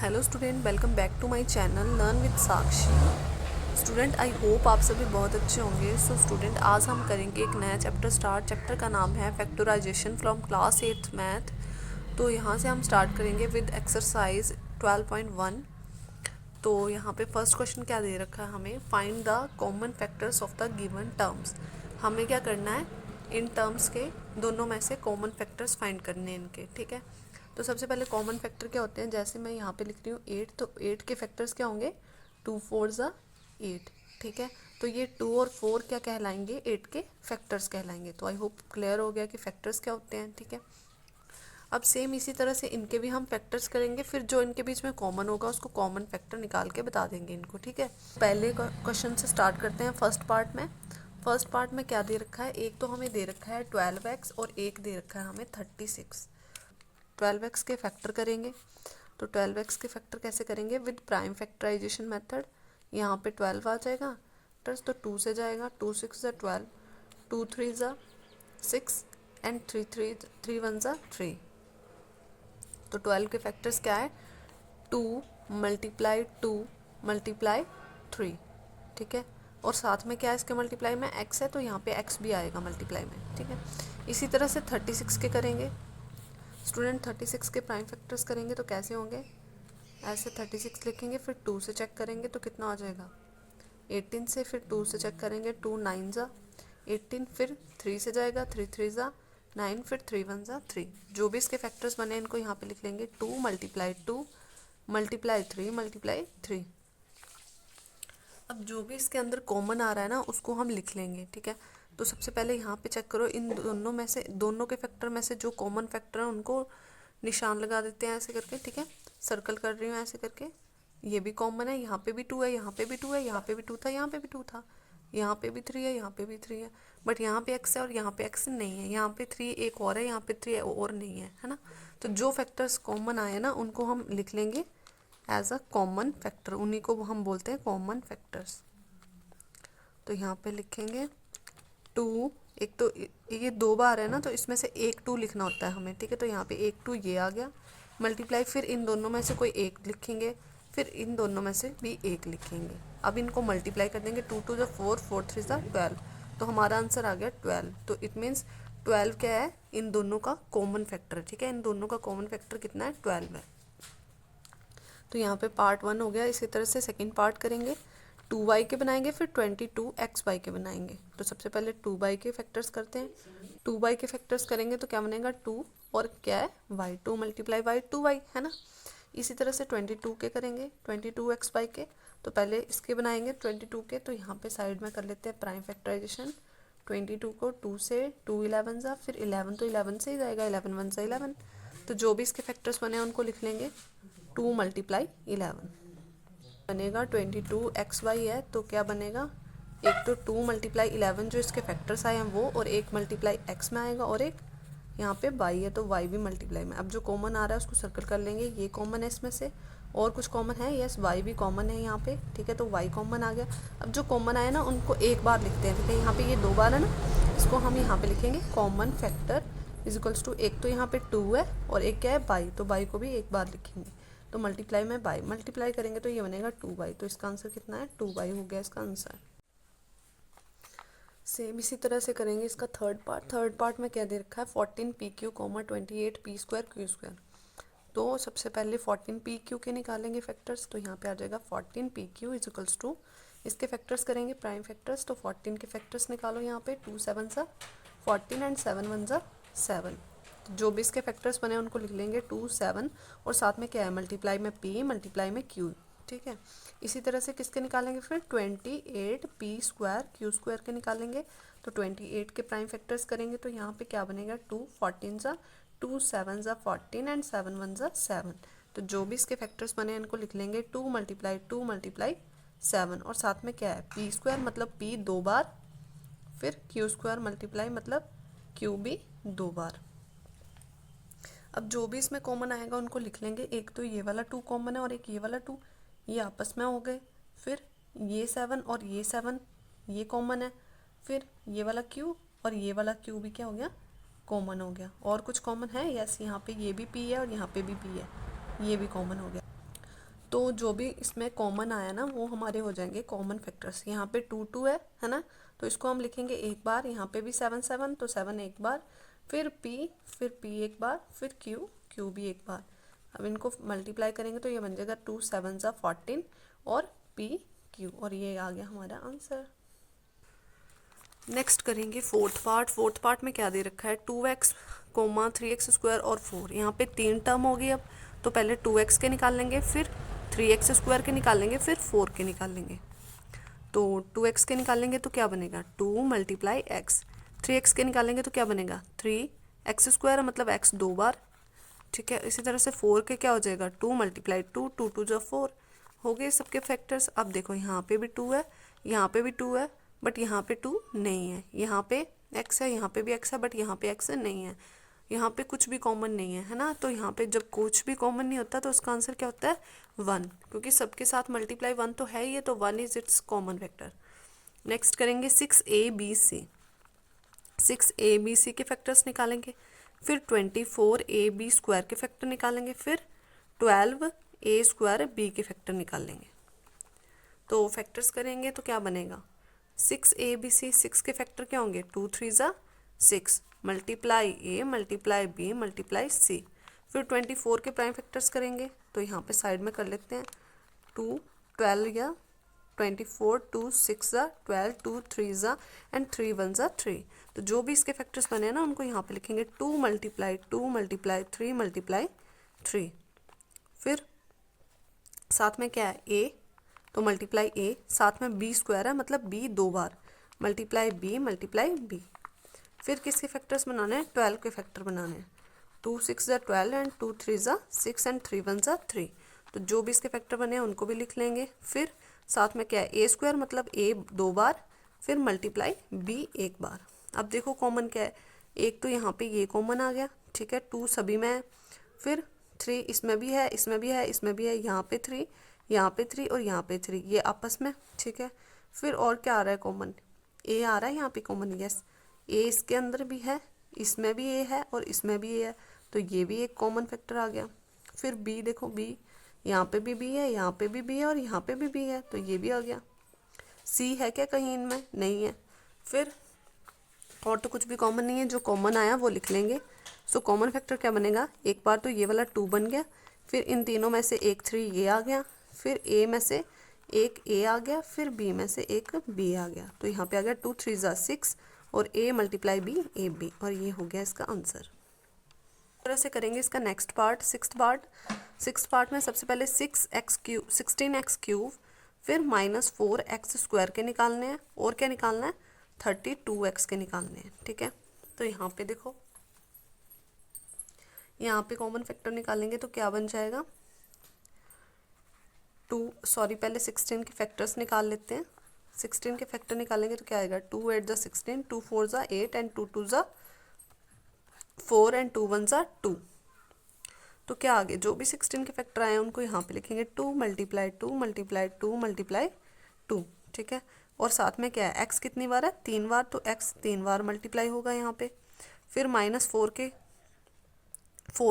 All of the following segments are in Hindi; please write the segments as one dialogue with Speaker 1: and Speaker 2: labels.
Speaker 1: Hello student, welcome back to my channel learn with Sakshi. Student, I hope आप सभी बहुत अच्छे होंगे। सो स्टूडेंट, आज हम करेंगे एक नया चैप्टर स्टार्ट। चैप्टर का नाम है factorisation from class 8th math. तो यहाँ से हम स्टार्ट करेंगे विद एक्सरसाइज 12.1। तो यहाँ पे फर्स्ट क्वेश्चन क्या दे रखा है हमें, find the common factors of the given terms. हमें क्या करना है, इन टर्म्स के दोनों में से कॉमन फैक्टर्स फाइंड करने हैं इनके। ठीक है, तो सबसे पहले कॉमन फैक्टर क्या होते हैं, जैसे मैं यहाँ पे लिख रही हूँ 8, तो 8 के फैक्टर्स क्या होंगे, 2 4 ज़ा 8। ठीक है, तो ये 2 और 4 क्या कहलाएंगे, 8 के फैक्टर्स कहलाएंगे। तो आई होप क्लियर हो गया कि फैक्टर्स क्या होते हैं। ठीक है, अब सेम इसी तरह से इनके भी हम फैक्टर्स करेंगे, फिर जो इनके बीच में कॉमन होगा उसको कॉमन फैक्टर निकाल के बता देंगे इनको। ठीक है, पहले क्वेश्चन से स्टार्ट करते हैं। फर्स्ट पार्ट में क्या दे रखा है, एक तो हमें दे रखा है 12x और एक दे रखा है हमें 36। 12x के फैक्टर करेंगे, तो 12x के फैक्टर कैसे करेंगे, विद प्राइम फैक्टराइजेशन मेथड। यहाँ पे 12 आ जाएगा तो 2 से जाएगा, 2 6 ज़ा 12, 2 3 ज़ा 6 एंड 3 1 ज़ा 3। तो 12 के फैक्टर्स क्या है, 2 मल्टीप्लाई 2 मल्टीप्लाई 3। ठीक है, और साथ में क्या है इसके मल्टीप्लाई में, x है, तो यहाँ पे x भी आएगा मल्टीप्लाई में। ठीक है, इसी तरह से 36 के करेंगे स्टूडेंट। 36 के प्राइम फैक्टर्स करेंगे तो कैसे होंगे, ऐसे 36 लिखेंगे, फिर 2 से चेक करेंगे तो कितना आ जाएगा 18 से, फिर 2 से चेक करेंगे, 2 9 ज़ा 18, फिर 3 से जाएगा, 3 3 ज़ा 9, फिर 3 1 ज़ा 3। जो भी इसके फैक्टर्स बने इनको यहाँ पे लिख लेंगे, 2 मल्टीप्लाई 2 मल्टीप्लाई 3 मल्टीप्लाई 3। अब जो भी इसके अंदर कॉमन आ रहा है ना उसको हम लिख लेंगे। ठीक है, तो सबसे पहले यहाँ पे चेक करो, इन दोनों में से, दोनों के फैक्टर में से जो कॉमन फैक्टर है उनको निशान लगा देते हैं ऐसे करके। ठीक है, सर्कल कर रही हूँ ऐसे करके। ये भी कॉमन है, यहाँ पे भी 2 है, यहाँ पे भी 2 है, यहाँ पे भी 2 था, यहाँ पे भी 2 था, यहाँ पे भी 3 है, यहाँ पे भी 3 है, बट यहाँ पे x है और यहाँ पे x नहीं है। यहाँ पे 3 एक और है, यहाँ पे 3 और नहीं है ना। तो जो फैक्टर्स कॉमन आए ना उनको हम लिख लेंगे एज अ कॉमन फैक्टर, उन्हीं को हम बोलते हैं कॉमन फैक्टर्स। तो यहाँ पे लिखेंगे 2, एक तो ये 2 बार है ना, तो इसमें से एक 2 लिखना होता है हमें। ठीक है, तो यहाँ पे एक 2 ये आ गया मल्टीप्लाई, फिर इन दोनों में से कोई एक लिखेंगे, फिर इन दोनों में से भी एक लिखेंगे। अब इनको मल्टीप्लाई कर देंगे, 2 2 ज़ा 4, 4 3 ज़ा 12, तो हमारा आंसर आ गया 12। तो इट मीन्स 12 क्या है, इन दोनों का कॉमन फैक्टर। ठीक है, इन दोनों का कॉमन फैक्टर कितना है, 12 है। तो यहाँ पे पार्ट 1 हो गया। इसी तरह से सेकंड पार्ट करेंगे, 2y के बनाएंगे, फिर 22xy के बनाएंगे। तो सबसे पहले 2y के फैक्टर्स करते हैं। 2y के फैक्टर्स करेंगे तो क्या बनेगा, 2 और क्या है y, 2 मल्टीप्लाई y 2y है ना। इसी तरह से 22 के करेंगे, 22xy के। तो पहले इसके बनाएंगे 22 के, तो यहाँ पे साइड में कर लेते हैं प्राइम फैक्टराइजेशन। 22 को 2 से, 2 11 ज़ा, फिर 11 तो 11 से ही जाएगा, 11 1 ज़ा 11। तो जो भी इसके फैक्टर्स बने हैं उनको लिख लेंगे 2 मल्टीप्लाई 11 बनेगा 22xy है, तो क्या बनेगा, एक तो 2 मल्टीप्लाई 11 जो इसके फैक्टर्स आए हैं वो, और एक मल्टीप्लाई x में आएगा, और एक यहाँ पे y है तो y भी मल्टीप्लाई में। अब जो कॉमन आ रहा है उसको सर्कल कर लेंगे, ये कॉमन है इसमें से, और कुछ कॉमन है, यस y भी कॉमन है यहाँ पे। ठीक है, तो y कॉमन आ गया। अब जो कॉमन आया ना उनको एक बार लिखते हैं। ठीक है, यहाँ पे ये 2 बार है ना, इसको हम यहाँ पे लिखेंगे common factor is equals to, एक तो यहाँ पे 2 है और एक क्या है y, तो y को भी एक बार लिखेंगे। तो मल्टीप्लाई में बाई मल्टीप्लाई करेंगे तो ये बनेगा 2y। तो इसका आंसर कितना है, 2y हो गया इसका आंसर। सेम इसी तरह से करेंगे इसका थर्ड पार्ट में क्या दे रखा है, 14pq 28p² q²। तो सबसे पहले 14pq के निकालेंगे फैक्टर्स। तो यहाँ पे आ जाएगा 14pq इज इक्वल्स टू, इसके फैक्टर्स करेंगे प्राइम फैक्टर्स। तो 14 के फैक्टर्स निकालो, यहाँ पे 2 7 सा 14 एंड 7 1 सा 7। जो भी इसके फैक्टर्स बने उनको लिख लेंगे 2 7, और साथ में क्या है मल्टीप्लाई में p मल्टीप्लाई में q। ठीक है, इसी तरह से किसके निकालेंगे फिर 28p² q² के निकालेंगे। तो 28 के प्राइम फैक्टर्स करेंगे तो यहाँ पे क्या बनेगा, 2 14 सा 2 7 सा 14 एंड 7 1 सा 7। तो जो भी इसके फैक्टर्स बने इनको लिख लेंगे 2 मल्टीप्लाई 7, और साथ में क्या है p² मतलब p 2 बार, फिर q² मल्टीप्लाई मतलब q भी 2 बार। अब जो भी इसमें कॉमन आएगा उनको लिख लेंगे, एक तो ये वाला 2 कॉमन है और एक ये वाला 2, ये आपस में हो गए। फिर ये 7 और ये 7 ये कॉमन है, फिर ये वाला q और ये वाला q भी क्या हो गया, कॉमन हो गया। और कुछ कॉमन है, यस यहाँ पे ये भी p है और यहाँ पे भी p है, ये भी कॉमन हो गया। तो जो भी इसमें कॉमन आया ना वो हमारे हो जाएंगे कॉमन फैक्टर्स। यहाँ पे 2 है ना, तो इसको हम लिखेंगे एक बार। यहाँ पे भी 7 तो 7 एक बार, फिर P एक बार, फिर Q भी एक बार। अब इनको मल्टीप्लाई करेंगे तो ये बन जाएगा 2 7 14 और PQ, और ये आ गया हमारा आंसर। नेक्स्ट करेंगे फोर्थ पार्ट में क्या दे रखा है, 2x, 3x स्क्वायर और 4। यहाँ पे 3 टर्म होगी। अब तो पहले 2x के निकाल लेंगे, फिर 3x स्क्वायर के निकाल लेंगे, फिर 4 के निकाल लेंगे। तो 2x के निकालेंगे तो क्या बनेगा 2 × x। 3x के निकालेंगे तो क्या बनेगा 3x स्क्वायर, मतलब x 2 बार। ठीक है, इसी तरह से 4 के क्या हो जाएगा 2 × 2, 2 2 जो 4 हो गए सबके फैक्टर्स। अब देखो यहाँ पे भी 2 है, यहाँ पे भी 2 है, बट यहाँ पे 2 नहीं है। यहाँ पे x है, यहाँ पे भी x है, बट यहाँ पे x नहीं है। यहाँ पे कुछ भी कॉमन नहीं है, है ना। तो यहाँ पे जब कुछ भी कॉमन नहीं होता तो उसका आंसर क्या होता है 1, क्योंकि सबके साथ मल्टीप्लाई 1 तो है ही है, तो 1 is it's common factor. Next करेंगे 6abc। 6abc के फैक्टर्स निकालेंगे, फिर 24ab स्क्वायर के फैक्टर निकालेंगे, फिर 12a स्क्वायर b के फैक्टर निकाल लेंगे। तो फैक्टर्स करेंगे तो क्या बनेगा 6abc। 6 के फैक्टर क्या होंगे 2 3 6 multiply a multiply b multiply c। फिर 24 के प्राइम फैक्टर्स करेंगे तो यहाँ पे साइड में कर लेते हैं 2 12 या 24 2 6 12 2 3 एंड 3 1 3। तो जो भी इसके फैक्टर्स बने हैं ना उनको यहाँ पे लिखेंगे 2 × 2 × 3 × 3। फिर साथ में क्या है a, तो मल्टीप्लाई a, साथ में b स्क्वायर है मतलब b 2 बार, मल्टीप्लाई b। फिर किसके फैक्टर्स बनाने हैं 12 के फैक्टर बनाने हैं। 2 6 12 एंड 2 3 6 एंड 3 1 3। तो जो भी इसके फैक्टर बने हैं उनको भी लिख लेंगे। फिर साथ में क्या है a स्क्वायर मतलब a 2 बार, फिर मल्टीप्लाई b 1 बार। अब देखो कॉमन क्या है, एक तो यहाँ पे ये कॉमन आ गया, ठीक है, 2 सभी में है, फिर 3 इसमें भी है, इसमें भी है, इसमें भी है, यहाँ पे 3, यहाँ पे 3 और यहाँ पे 3, ये आपस में, ठीक है। फिर और क्या आ रहा है कॉमन, a आ रहा है यहाँ पे कॉमन, यस ए इसके अंदर भी है, इसमें भी ए है और इसमें भी ए है, तो ये भी एक कॉमन फैक्टर आ गया। फिर बी देखो, बी यहाँ पे भी बी है, यहाँ पे भी बी है और यहाँ पे भी बी है, तो ये भी आ गया। सी है क्या कहीं इनमें, नहीं है। फिर और तो कुछ भी कॉमन नहीं है, जो कॉमन आया वो लिख लेंगे। सो कॉमन फैक्टर क्या बनेगा, एक बार तो ये वाला 2 बन गया, फिर इन तीनों में से एक 3 ये आ गया, फिर ए में से एक ए आ गया, फिर बी में से एक बी आ गया। तो यहाँ पे आ गया 2 3 6 और a multiply b a b, और ये हो गया इसका आंसर। इस तरह से करेंगे इसका नेक्स्ट पार्ट, सिक्स्थ पार्ट में सबसे पहले 16x क्यूब, फिर -4x स्क्वायर के निकालने हैं, और क्या निकालना है 32x के निकालने हैं, ठीक है। तो यहाँ पे देखो, यहाँ पे कॉमन फैक्टर निकालेंगे तो क्या बन जाएगा पहले 16 के फैक्टर्स निकाल लेते हैं। 16 के फैक्टर निकालेंगे तो क्या आएगा 2 8 16, 2 4 8 एंड 2 2 4 एंड 2 1 2। तो क्या आगे जो भी 16 के फैक्टर आए हैं उनको यहाँ पे लिखेंगे 2 × 2 × 2 × 2, ठीक है। और साथ में क्या है x कितनी बार है 3 बार, तो x 3 बार मल्टीप्लाई होगा यहाँ पे। फिर -4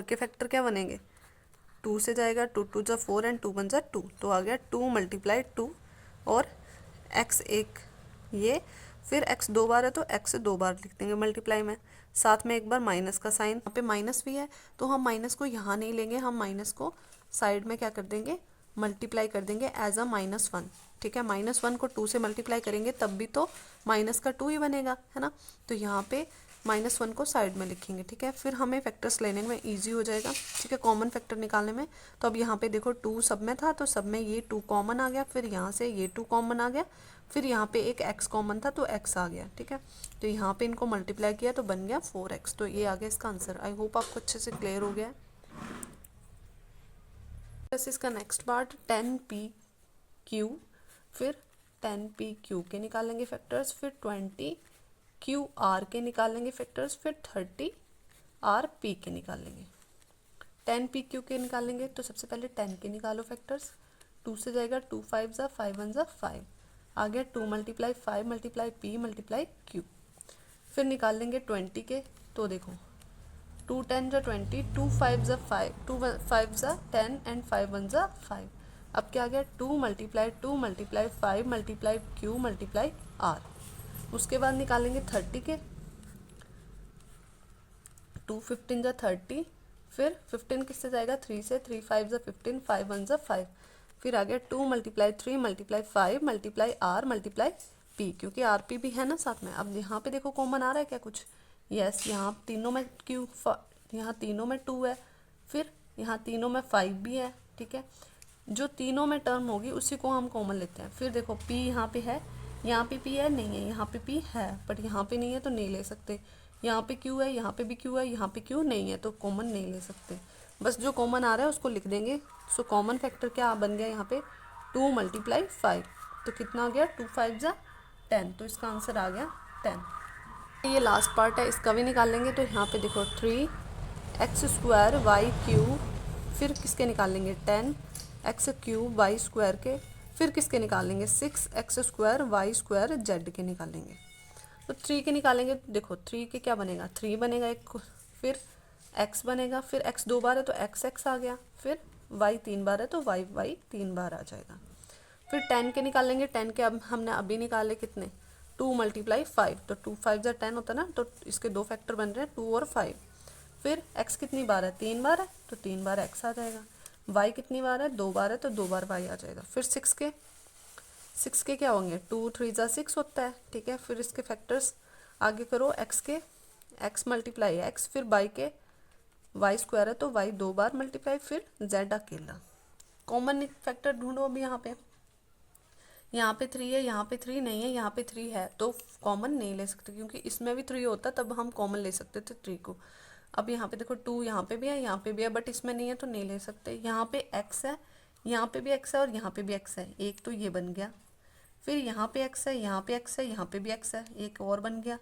Speaker 1: के फैक्टर क्या बनेंगे 2 से जाएगा 2 2 4 एंड 2 1 2, तो आ गया 2 × 2 और x एक ये, फिर x 2 बार है तो x 2 बार लिख देंगे मल्टीप्लाई में, साथ में एक बार माइनस का साइन, यहाँ पे माइनस भी है तो हम माइनस को यहाँ नहीं लेंगे, हम माइनस को साइड में क्या कर देंगे मल्टीप्लाई कर देंगे एज अ -1, ठीक है। -1 को 2 से मल्टीप्लाई करेंगे तब भी तो माइनस का 2 ही बनेगा, है ना। तो यहाँ पे -1 को साइड में लिखेंगे, ठीक है। फिर हमें फैक्टर्स लेने में इजी हो जाएगा, ठीक है, कॉमन फैक्टर निकालने में। तो अब यहाँ पे देखो 2 सब में था तो सब में ये 2 कॉमन आ गया, फिर यहाँ से ये 2 कॉमन आ गया, फिर यहाँ पे एक x कॉमन था तो x आ गया, ठीक है। तो यहाँ पे इनको मल्टीप्लाई किया तो बन गया 4x, तो ये आ गया इसका आंसर। आई होप आपको अच्छे से क्लियर हो गया है। बस इसका नेक्स्ट पार्ट 10pq, फिर 10pq के निकालेंगे फैक्टर्स, फिर 20qr के निकालेंगे फैक्टर्स, फिर 30rp के निकालेंगे। 10pq के निकालेंगे तो सबसे पहले 10 के निकालो फैक्टर्स, 2 से जाएगा 2 5 5 1 5, आ गया 2 × 5 × p × q। फिर निकाल लेंगे 20 के, तो देखो 2 10 20, 2 5 5, 2 5 10 एंड 5 1 5, अब क्या आ गया 2 multiply 2 multiply 5 multiply q multiply r. उसके बाद निकालेंगे 30 के, 2 15 जा 30, फिर 15 किससे जाएगा 3 से, 3 5 जा 15, 5 1 जा 5। फिर आ गया 2 मल्टीप्लाई 3 मल्टीप्लाई 5 मल्टीप्लाई आर मल्टीप्लाई पी, क्योंकि आर पी भी है ना साथ में। अब यहाँ पे देखो कॉमन आ रहा है क्या कुछ, यस यहाँ तीनों में क्यू, यहाँ तीनों में 2 है, फिर यहाँ तीनों में 5 भी है, ठीक है। जो तीनों में टर्म होगी उसी को हम कॉमन लेते हैं। फिर देखो p यहाँ पे है, यहाँ पे p है नहीं है, यहाँ पे p है बट यहाँ पे नहीं है तो नहीं ले सकते, यहाँ पे q है, यहाँ पे भी q है, यहाँ पे q नहीं है तो कॉमन नहीं ले सकते। बस जो कॉमन आ रहा है उसको लिख देंगे। सो कॉमन फैक्टर क्या बन गया यहाँ पे 2 मल्टीप्लाई 5, तो कितना हो गया 2 5 जा 10, तो इसका आंसर आ गया 10। ये लास्ट पार्ट है, इसका भी निकाल लेंगे। तो यहाँ पे देखो 3x स्क्वायर वाई क्यू, फिर किसके निकाल लेंगे 10x क्यूब वाई स्क्वायर के, फिर किसके निकालेंगे 6x square Y square Z के निकालेंगे। तो 3 के निकालेंगे, देखो 3 के क्या बनेगा 3 बनेगा एक, फिर x बनेगा, फिर x 2 बार है तो x आ गया, फिर y 3 बार है तो y 3 बार आ जाएगा। फिर 10 के निकालेंगे, 10 के अब हमने अभी निकाले कितने 2 मल्टीप्लाई 5, तो 2 5 जा 10 होता है ना, तो इसके दो फैक्टर बन रहे हैं 2 और 5। फिर x कितनी बार है 3 बार है तो 3 बार x आ जाएगा, y कितनी बार है 2 बार है तो 2 बार y आ जाएगा। फिर 6 के क्या होंगे 2 3 जा 6 होता है, ठीक है। फिर इसके फैक्टर्स आगे करो, x के x मल्टीप्लाई x, फिर y के y स्क्वायर है तो y 2 बार मल्टीप्लाई, फिर z अकेला। कॉमन फैक्टर ढूंढो अभी। यहाँ पे 3 है, यहाँ पे 3 नहीं है, यहाँ पे 3 है तो कॉमन नहीं ले सकते, क्योंकि इसमें भी 3 होता तब हम कॉमन ले सकते थे 3 को। अब यहाँ पे देखो 2 यहाँ पे भी है, यहाँ पे भी है, बट इसमें नहीं है तो नहीं ले सकते। यहाँ पे x है, यहाँ पे भी x है और यहाँ पे भी x है, एक तो ये बन गया। फिर यहाँ पे x है, यहाँ पे x है, यहाँ पे भी x है, एक और बन गया।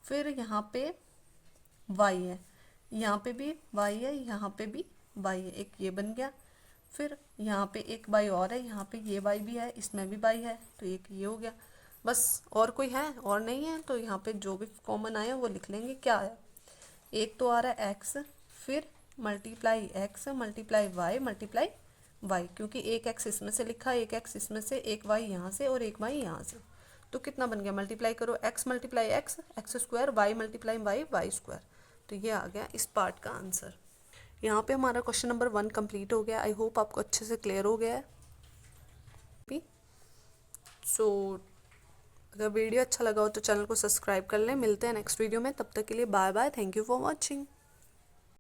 Speaker 1: फिर यहाँ पे y है, यहाँ पे भी y है, यहाँ पे भी y है, एक ये बन गया। फिर यहाँ पे एक y और है, यहाँ पे ये y भी है, इसमें भी y है, तो एक ये हो गया। बस और कोई है और नहीं है, तो यहाँ पे जो भी कॉमन आया वो लिख लेंगे। क्या है, एक तो आ रहा है x, फिर multiply x multiply y multiply y, क्योंकि एक x इसमें से लिखा, एक x इसमें से, एक y यहाँ से और एक y यहाँ से, तो कितना बन गया मल्टीप्लाई करो x multiply x x square, y multiply y y square. तो ये आ गया इस पार्ट का आंसर। यहाँ पे हमारा क्वेश्चन नंबर 1 कंप्लीट हो गया। आई होप आपको अच्छे से क्लियर हो गया है। सो अगर वीडियो अच्छा लगा हो तो चैनल को सब्सक्राइब कर लें। मिलते हैं नेक्स्ट वीडियो में, तब तक के लिए bye bye, thank you for watching.